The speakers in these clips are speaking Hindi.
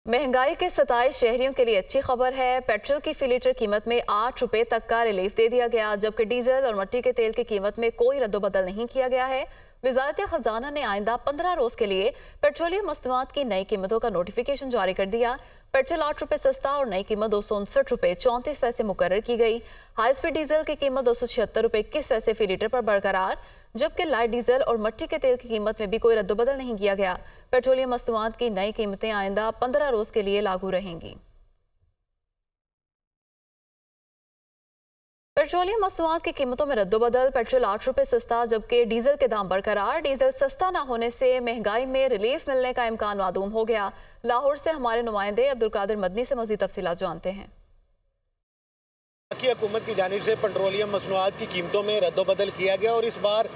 महंगाई के सताए शहरियों के लिए अच्छी खबर है। पेट्रोल की फी लीटर कीमत में 8 रुपए तक का रिलीफ दे दिया गया, जबकि डीजल और मट्टी के तेल की कीमत में कोई रद्दोबदल नहीं किया गया है। वजारत खजाना ने आइंदा 15 रोज के लिए पेट्रोलियम मस्तनुआत की नई कीमतों का नोटिफिकेशन जारी कर दिया। पेट्रोल 8 रुपए सस्ता और नई कीमत 259 रुपए 34 पैसे मुकर्रर की गई। हाई स्पीड डीजल की कीमत 276 रुपए 21 पैसे फी लीटर पर बरकरार, जबकि लाइट डीजल और मट्टी के तेल की कीमत में भी कोई रद्दोबदल नहीं किया गया। पेट्रोलियम मस्तनुआत की नई कीमतें आइंदा 15 रोज के लिए लागू रहेंगी। पेट्रोलियम मसनूआत की कीमतों में रद्दोबदल। पेट्रोल 8 रुपए सस्ता, जबकि डीजल के दाम बरकरार। डीजल सस्ता न होने से महंगाई में रिलीफ मिलने का इम्कान मादूम हो गया। लाहौर से हमारे नुमाइंदे अब्दुल कादिर मदनी से मजीद तफसीलात जानते हैं। की हुकूमत की जानिब से पेट्रोलियम मसनूआत की कीमतों में रद्दोबदल किया गया और इस बार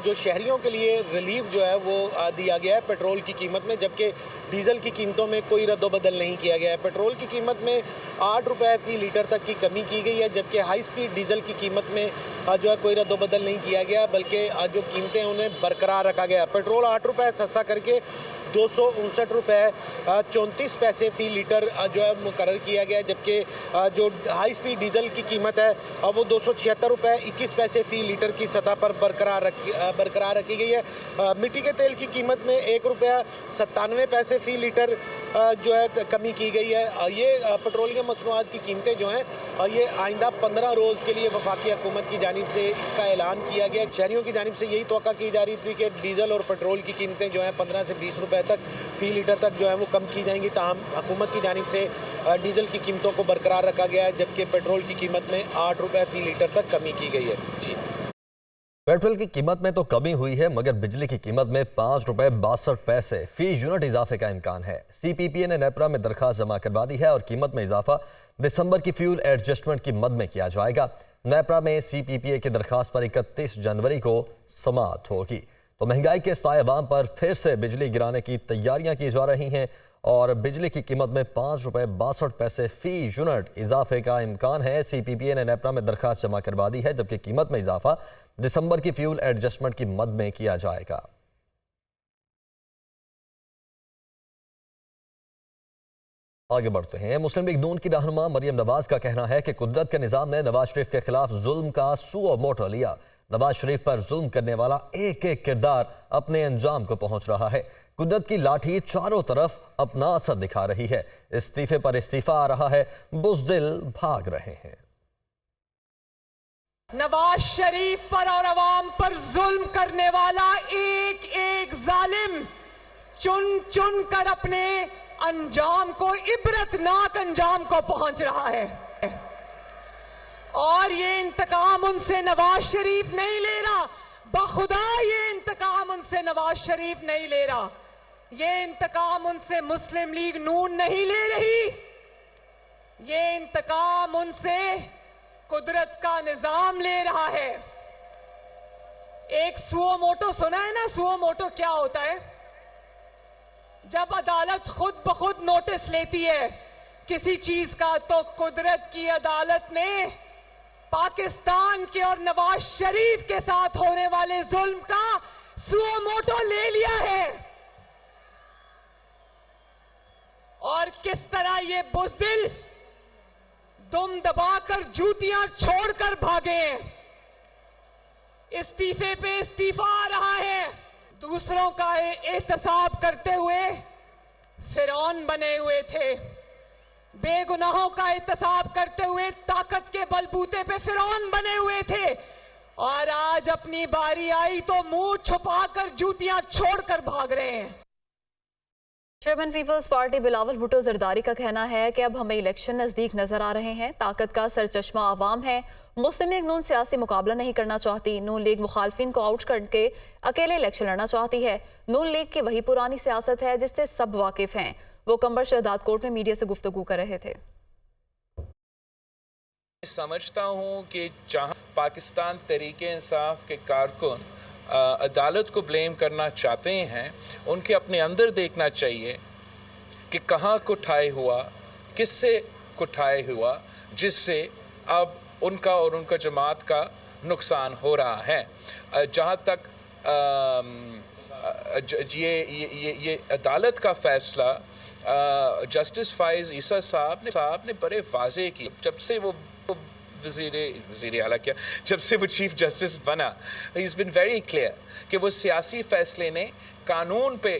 जो शहरियों के लिए रिलीफ जो है वो दिया गया है पेट्रोल की कीमत में, जबकि डीज़ल की कीमतों में कोई रद्दोबदल नहीं किया गया है। पेट्रोल की कीमत में 8 रुपए फ़ी लीटर तक की कमी की गई है, जबकि हाई स्पीड डीज़ल की कीमत में जो है कोई रद्दोबदल नहीं किया गया, बल्कि जो कीमतें उन्हें बरकरार रखा गया। पेट्रोल 8 रुपए सस्ता करके 259 रुपए 34 पैसे फ़ी लीटर जो है मुकर्रर किया गया, जबकि जो हाई स्पीड डीज़ल की कीमत है वो 276 रुपए 21 पैसे फ़ी लीटर की सतह पर बरकरार रखी गई है। मिट्टी के तेल की कीमत में 1 रुपया 97 पैसे फ़ी लीटर जो है कमी की गई है। ये पेट्रोलियम मसनूआत की कीमतें जो हैं ये आइंदा 15 रोज़ के लिए वफाकी हुकूमत की जानिब से इसका ऐलान किया गया। शहरियों की जानिब से यही तवक्का की जा रही थी कि डीज़ल और पेट्रोल की कीमतें जो हैं 15 से 20 रुपए तक फ़ी लीटर तक जो है वो कम की जाएंगी। ताहम हुकूमत की जानिब से डीज़ल की कीमतों को बरकरार रखा गया है, जबकि पेट्रोल की कीमत में 8 रुपए फ़ी लीटर तक कमी की गई है। जी, पेट्रोल की कीमत में तो कमी हुई है, मगर बिजली की कीमत में 5 रुपए 62 पैसे फी यूनिट इजाफे का इम्कान है। CPPA ने नेपरा में दरखास्त जमा करवा दी है और कीमत में इजाफा दिसंबर की फ्यूल एडजस्टमेंट की मद में किया जाएगा। नेपरा में CPPA की दरखास्त पर 31 जनवरी को समाअत होगी। तो महंगाई के सायबान पर फिर से बिजली गिराने की तैयारियां की जा रही हैं और बिजली की कीमत में 5 रुपए 62 पैसे फी यूनिट इजाफे का इम्कान है। CPPA ने नेपरा में दरखास्त जमा करवा दी है, जबकि कीमत में इजाफा दिसंबर की फ्यूल एडजस्टमेंट की मद में किया जाएगा। आगे बढ़ते हैं। मुस्लिम लीग नून की रहनुमा मरियम नवाज का कहना है कि कुदरत के निजाम ने नवाज शरीफ के खिलाफ जुल्म का सुओ मोटो लिया। नवाज शरीफ पर जुल्म करने वाला एक एक किरदार अपने अंजाम को पहुंच रहा है। कुदरत की लाठी चारों तरफ अपना असर दिखा रही है। इस्तीफे पर इस्तीफा आ रहा है, बुज़दिल भाग रहे हैं। नवाज शरीफ पर और अवाम पर जुल्म करने वाला एक एक जालिम चुन चुन कर अपने अंजाम को, इबरतनाक अंजाम को पहुंच रहा है। और ये इंतकाम उनसे नवाज शरीफ नहीं ले रहा, बखुदा ये इंतकाम उनसे नवाज शरीफ नहीं ले रहा, ये इंतकाम उनसे मुस्लिम लीग नून नहीं ले रही, ये इंतकाम उनसे कुदरत का निजाम ले रहा है। एक सुओ मोटो सुना है ना? सुओ मोटो क्या होता है? जब अदालत खुद ब खुद नोटिस लेती है किसी चीज का, तो कुदरत की अदालत ने पाकिस्तान के और नवाज शरीफ के साथ होने वाले जुल्म का सुओ मोटो ले लिया है। और किस तरह ये बुज़दिल दुम दबाकर जूतियां छोड़कर भागे हैं। इस्तीफे पे इस्तीफा आ रहा है। दूसरों का एहतसाब करते हुए फिरौन बने हुए थे, बेगुनाहों का एहतसाब करते हुए ताकत के बलबूते पे फिरौन बने हुए थे, और आज अपनी बारी आई तो मुंह छुपाकर जूतियां छोड़कर भाग रहे हैं। चेयरमैन पीपल्स पार्टी बिलावल भुट्टो जरदारी का कहना है कि अब हमें इलेक्शन नजदीक नजर आ रहे हैं। ताकत का सरचश्मा आवाम है। मुस्लिम लीग नून सियासी मुकाबला नहीं करना चाहती। नून लीग मुखालफिन को आउट करके अकेले इलेक्शन लड़ना चाहती है। नून लीग की वही पुरानी सियासत है जिससे सब वाकिफ हैं। वो कंबर शहदाद कोर्ट में मीडिया से गुफ्तगू कर रहे थे। समझता हूँ कि जहाँ पाकिस्तान तहरीके इंसाफ के कारकुन अदालत को ब्लेम करना चाहते हैं, उनके अपने अंदर देखना चाहिए कि कहाँ कुठाई हुआ, किससे कुठाई हुआ, जिससे अब उनका और उनका जमात का नुकसान हो रहा है। जहाँ तक ये अदालत का फ़ैसला जस्टिस फाइज ईसा साहब ने बड़े वाजे की, जब से वो वज़ीर आला क्या, जब से वो चीफ जस्टिस बना, he is been very clear कि वो सियासी फैसले ने कानून पे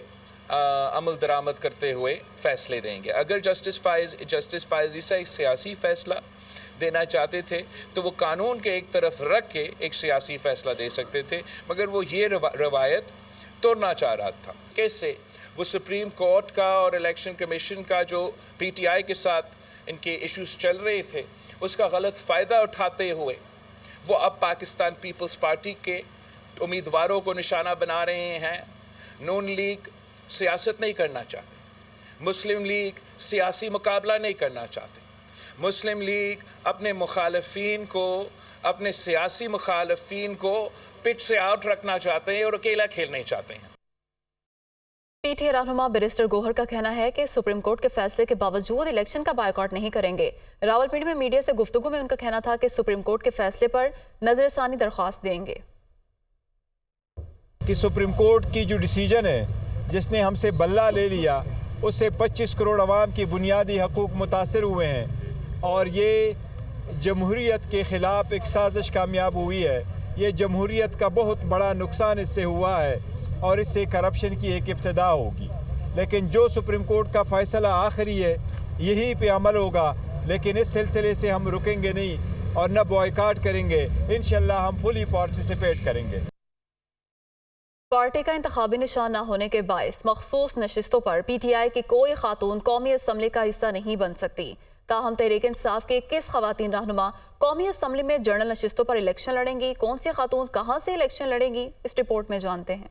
अमल दरामद करते हुए फैसले देंगे। अगर जस्टिस फाइज ईसा एक सियासी फैसला देना चाहते थे तो वो कानून के एक तरफ रख के एक सियासी फैसला दे सकते थे, मगर वो ये रवायत तोड़ना चाह रहा था। कैसे वो सुप्रीम कोर्ट का और इलेक्शन कमीशन का जो पीटीआई के साथ इनके इश्यूज चल रहे थे उसका गलत फ़ायदा उठाते हुए वो अब पाकिस्तान पीपल्स पार्टी के उम्मीदवारों को निशाना बना रहे हैं। नून लीग सियासत नहीं करना चाहते, मुस्लिम लीग सियासी मुकाबला नहीं करना चाहते, मुस्लिम लीग अपने मुखालफीन को, अपने सियासी मुखालफीन को पिच से आउट रखना चाहते हैं और अकेला खेल नहीं चाहते हैं। पीटीआई रहनुमा बैरिस्टर गोहर का कहना है कि सुप्रीम कोर्ट के फैसले के बावजूद इलेक्शन का बायकॉट नहीं करेंगे। रावलपिंडी में मीडिया से गुफ्तगू में उनका कहना था कि सुप्रीम कोर्ट के फैसले पर नजरसानी दरख्वास्त देंगे। कि सुप्रीम कोर्ट की जो डिसीजन है जिसने हमसे बल्ला ले लिया उससे 25 करोड़ अवाम की बुनियादी हकूक़ मुतासर हुए हैं और ये जमहूरियत के ख़िलाफ़ एक साजिश कामयाब हुई है। ये जमहूरियत का बहुत बड़ा नुकसान इससे हुआ है और इससे करप्शन की एक इब्तिदा होगी। लेकिन जो सुप्रीम कोर्ट का फ़ैसला आखिरी है यही पे अमल होगा, लेकिन इस सिलसिले से हम रुकेंगे नहीं और न बॉयकॉट करेंगे। इंशाल्लाह हम फुली पार्टिसिपेट करेंगे। पार्टी का इंतखाबी निशान न होने के बायस मखसूस नशिस्तों पर पीटीआई की कोई खातून कौमी असम्बली का हिस्सा नहीं बन सकती। ताहम तहरीक इंसाफ के 21 खवातीन रहनुमा कौमी असम्बली में जनरल नशिस्तों पर इलेक्शन लड़ेंगी। कौन सी खातून कहां से इलेक्शन लड़ेंगी, इस रिपोर्ट में जानते हैं।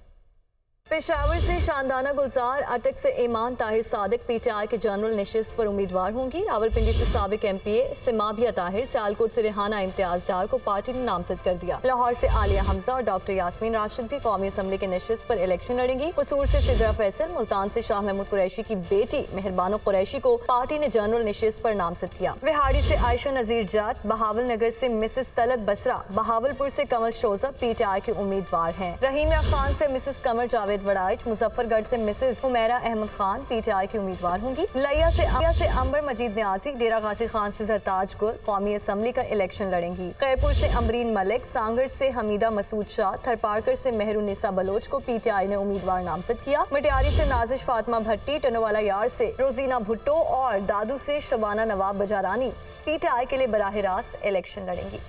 पेशावर से शानदाना गुलजार, अटक से ईमान ताहिर सादिक पीटीआई के जनरल नशिस्त पर उम्मीदवार होंगी। रावलपिंडी से साबिक एमपीए सिमाबिया ताहिर, सियालकोट से रेहाना इम्तियाज डार को पार्टी ने नामजद कर दिया। लाहौर से आलिया हमजा और डॉक्टर यास्मीन राशिद भी कौमी असम्बली के नशिस्त पर इलेक्शन लड़ेंगी। कसूर से सिद्रा फैसल, मुल्तान से शाह महमूद कुरैशी की बेटी मेहरबानो कुरैशी को पार्टी ने जनरल नशिस्त पर नामजद किया। विहाड़ी से आयशा नजीर जाट, बहावल नगर से मिसेस तलत बसरा, बहावलपुर से कमल शोजा पीटीआई के उम्मीदवार हैं। रहीमिया खान से मिसेस कमर जावेद वड़ाइच, मुजफ्फरगढ़ से मिसेस हुमैरा अहमद खान पीटीआई की उम्मीदवार होंगी। लिया से अंबर मजीद न्याजी, डेरा गाजी खान से जरताज गुल कौमी असम्बली का इलेक्शन लड़ेंगी। खैरपुर से अमरीन मलिक, सांगड़ से हमीदा मसूद शाह, थरपारकर से मेहरुनिसा बलोच को पीटीआई ने उम्मीदवार नामजद किया। मटियारी से नाजिश फातिमा भट्टी, टनोवाला यार से रोजीना भुट्टो और दादू से शबाना नवाब बजारानी पीटीआई के लिए बराह रास्त इलेक्शन लड़ेंगी।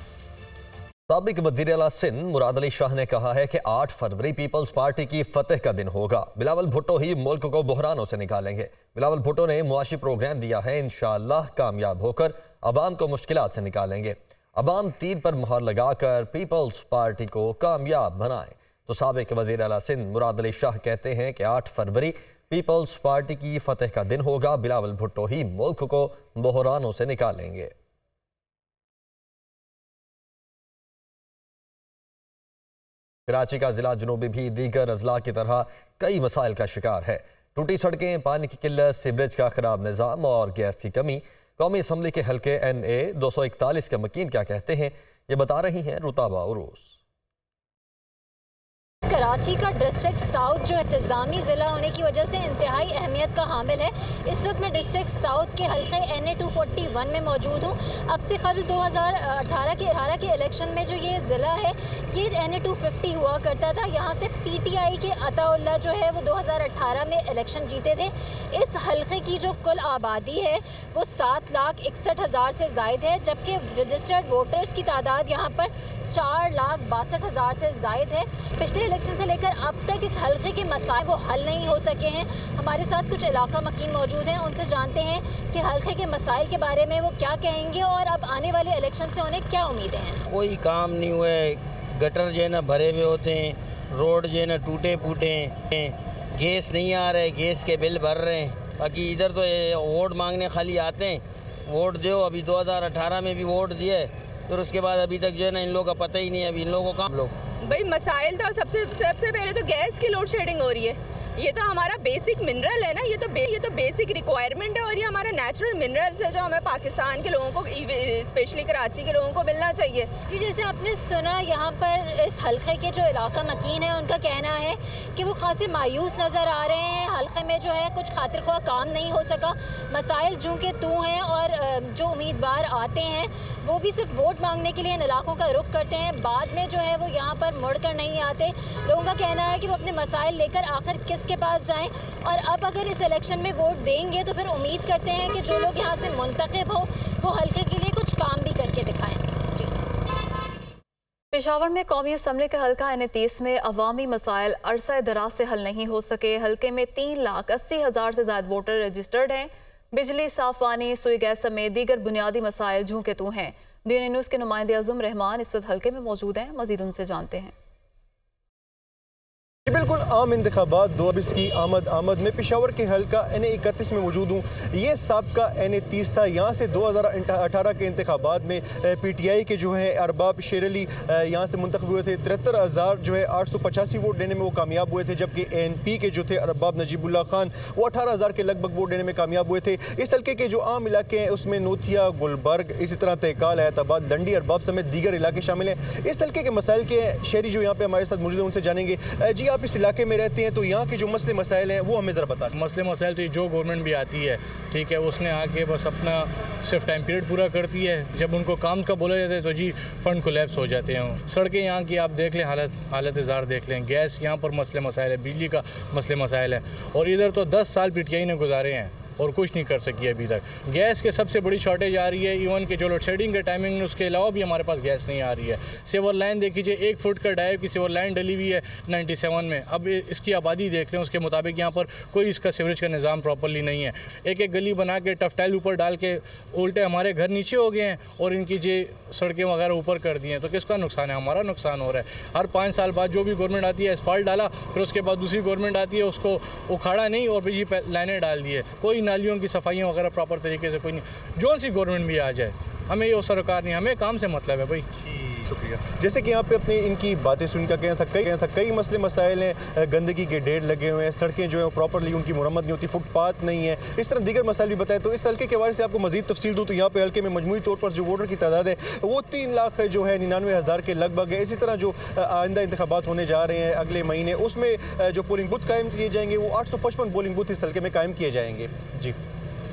साबिक वज़ीर आला सिंध मुराद अली शाह ने कहा है कि 8 फरवरी पीपल्स पार्टी की फतेह का दिन होगा। बिलावल भुट्टो ही मुल्क को बहरानों से निकालेंगे। बिलावल भुट्टो ने मुआशी प्रोग्राम दिया है, इंशाअल्लाह कामयाब होकर अवाम को मुश्किलात से निकालेंगे। अवाम तीर पर मुहर लगाकर पीपल्स पार्टी को कामयाब बनाए। तो साबिक वज़ीर आला सिंध मुराद अली शाह कहते हैं कि 8 फरवरी पीपल्स पार्टी की फतेह का दिन होगा। बिलावल भुट्टो ही मुल्क को बहरानों से निकालेंगे। कराची का जिला जुनूबी भी दीगर अजला की तरह कई मसाइल का शिकार है। टूटी सड़कें, पानी की किल्लत, सीवरेज का खराब निज़ाम और गैस की कमी। कौमी असम्बली के हल्के NA 241 के मकीन क्या कहते हैं, ये बता रही हैं रुताबा उरूस। कराची का डिस्ट्रिक्ट साउथ जो इंतजामी ज़िला होने की वजह से इंतहाई अहमियत का हामिल है। इस वक्त मैं डिस्ट्रिक्ट साउथ के हल्के NA 241 में मौजूद हूँ। अब से कबल 2018 के इलेक्शन में जो ये ज़िला है ये NA 250 हुआ करता था। यहाँ से PTI के अताउल्लाह जो है वो 2018 में इलेक्शन जीते थे। इस हल्के की जो कुल आबादी है वो 7,61,000 से ज़ायद है, जबकि रजिस्टर्ड वोटर्स की तादाद यहाँ पर 4,62,000 से ज़ायद है। पिछले इलेक्शन से लेकर अब तक इस हल्के के मसाइल वो हल नहीं हो सके हैं। हमारे साथ कुछ इलाका मकीन मौजूद हैं, उनसे जानते हैं कि हल्के के मसाइल के बारे में वो क्या कहेंगे और अब आने वाले इलेक्शन से उन्हें क्या उम्मीदें हैं। कोई काम नहीं हुए, गटर जो है ना भरे हुए होते हैं, रोड जो है ना टूटे फूटे हैं, गैस नहीं आ रहे, गैस के बिल भर रहे हैं। बाकी इधर तो वोट मांगने खाली आते हैं, वोट दो। अभी 2018 में भी वोट दिए, फिर उसके बाद अभी तक जो है ना इन लोगों का पता ही नहीं है। अभी इन लोगों को काम लोग भाई मसाइल तो सबसे पहले तो गैस की लोड शेडिंग हो रही है। ये तो हमारा बेसिक मिनरल है ना, ये तो बेसिक रिक्वायरमेंट है और ये हमारा नेचुरल मिनरल्स है जो हमें पाकिस्तान के लोगों को, स्पेशली कराची के लोगों को मिलना चाहिए। जी, जैसे आपने सुना यहाँ पर इस हल्के के जो इलाका मकीन है उनका कहना है कि वो खासे मायूस नज़र आ रहे हैं। हल्के में जो है कुछ खातिर ख्वाह काम नहीं हो सका, मसाइल जूं के तू हैं और जो उम्मीदवार आते हैं वो भी सिर्फ वोट मांगने के लिए इन इलाकों का रुख करते हैं, बाद में जो है वो यहाँ पर मुड़ कर नहीं आते। लोगों का कहना है कि वो अपने मसाइल लेकर आखिर किसके पास जाएं, और अब अगर इस इलेक्शन में वोट देंगे तो फिर उम्मीद करते हैं कि जो लोग यहाँ से मुंतखब हों वो हल्के के लिए कुछ काम भी करके दिखाएं। जी, पेशावर में कौमी असम्बली के हल्का N30 में अवामी मसाइल अरसा दराज से हल नहीं हो सके। हल्के में 3,80,000 से ज्यादा वोटर रजिस्टर्ड हैं। बिजली, साफ पानी, सुई गैस समेत दीगर बुनियादी मसाइल जूं के तू हैं। DNA न्यूज़ के नुमाइंदे आज़म रहमान इस वक्त हल्के में मौजूद हैं, मजीद उनसे जानते हैं। बिल्कुल आम इंतखाबात 2020 की आमद में पेशावर के हल्का N31 में मौजूद हूँ। ये साबका N30 था। यहाँ से 2018 के इंतखाबात में PTI के जो है अरबाब शेर अली यहाँ से मुंतखब हुए थे। 73,000 जो है 885 वोट देने में वो कामयाब हुए थे, जबकि ANP के जो थे अरबाब नजीबुल्ला खान वो 18,000 के लगभग वोट देने में कामयाब हुए थे। इस हल्के के जो आम इलाके हैं उसमें नोथिया, गुलबर्ग, इसी तरह तहकाल, हैदराबाद, लंडी, अरबाब समेत दीगर इलाके शामिल हैं। इस हल्के के मसाइल के शहरी जो यहाँ पे हमारे साथ मौजूद हैं उनसे जानेंगे। जी, आप इस इलाके में रहते हैं तो यहाँ के जो मसले मसाइल हैं वो हमें ज़रा बताएं। मसले मसाइल तो जो गवर्नमेंट भी आती है, ठीक है, उसने आके बस अपना सिर्फ टाइम पीरियड पूरा करती है। जब उनको काम का बोला जाता है तो जी फंड कोलैप्स हो जाते हैं। सड़कें यहाँ की आप देख लें, हालत ज़ार देख लें। गैस यहाँ पर मसले मसाइल है, बिजली का मसले मसाइल है, और इधर तो 10 साल PTI ने गुजारे हैं और कुछ नहीं कर सकी अभी तक। गैस के सबसे बड़ी शॉर्टेज आ रही है, इवन के जो लोड शेडिंग के टाइमिंग में उसके अलावा भी हमारे पास गैस नहीं आ रही है। सीवर लाइन देख लीजिए, 1 फुट का डाइव की सीवर लाइन डली हुई है 97 में। अब इसकी आबादी देख लें, उसके मुताबिक यहाँ पर कोई इसका सीवरेज का निज़ाम प्रॉपरली नहीं है। एक गली बना के टफटाइल ऊपर डाल के उल्टे हमारे घर नीचे हो गए हैं और इनकी जो सड़कें वगैरह ऊपर कर दी हैं। तो किसका नुकसान है? हमारा नुकसान हो रहा है। हर 5 साल बाद जो भी गवर्नमेंट आती है एसफाल्ट डाला, फिर उसके बाद दूसरी गवर्नमेंट आती है उसको उखाड़ा नहीं और बिजली लाइनें डाल दी है। कोई नालियों की सफाई वगैरह प्रॉपर तरीके से कोई नहीं। जो सी गवर्नमेंट भी आ जाए, हमें ये सरकार नहीं, हमें काम से मतलब है भाई। शुक्रिया। जैसे कि यहाँ पे अपनी इनकी बातें सुन का कहना था कई मसले मसाइल हैं, गंदगी के ढेर लगे हुए हैं, सड़कें जो है प्रॉपरली उनकी मुरम्मत नहीं होती, फुटपाथ नहीं है, इस तरह दीगर मसाइल भी बताए। तो इस हल्के के बारे से आपको मजीद तफसील दूँ तो यहाँ पे हल्के में मजमूई तौर पर जो वोटर की तादाद है वो 3 लाख जो है 99,000 के लगभग है। इसी तरह जो आइंदा इंतखाबात होने जा रहे हैं अगले महीने, उसमें जो पोलिंग बूथ कायम किए जाएंगे वो 855 पोलिंग बूथ इस हल्के में कायम किए जाएंगे। जी।